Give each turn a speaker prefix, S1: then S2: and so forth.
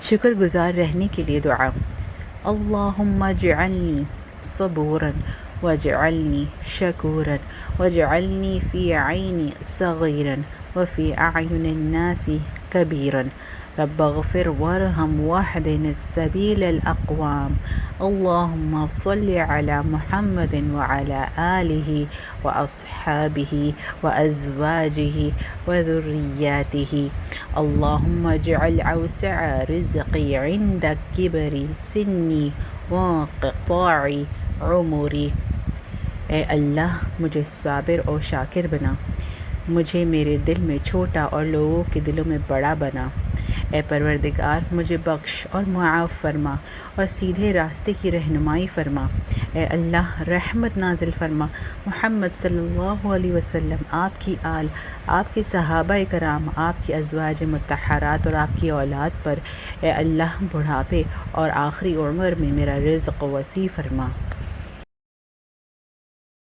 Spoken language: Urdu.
S1: شکر گزار رہنے کے لیے دعا۔ اللہم اجعلنی صبورا واجعلنی شکورا واجعلنی فی عینی صغیرا وفی اعین الناس کبیرا رب اغفر وارحم واہدنا السبیل الاقوام اللہم صل علی محمد وعلی آلہ واصحابہ وازواجہ وذریاتہ اللہم اجعل اوسع رزقی عند کبر سنی وانقطاع عمری۔ اے اللہ مجھے صابر اور شاکر بنا، مجھے میرے دل میں چھوٹا اور لوگوں کے دلوں میں بڑا بنا۔ اے پروردگار مجھے بخش اور معاف فرما اور سیدھے راستے کی رہنمائی فرما۔ اے اللہ رحمت نازل فرما محمد صلی اللہ علیہ وسلم، آپ کی آل، آپ کے صحابہ کرام، آپ کی ازواج مطہرات اور آپ کی اولاد پر۔ اے اللہ بڑھاپے اور آخری عمر میں میرا رزق وسیع فرما۔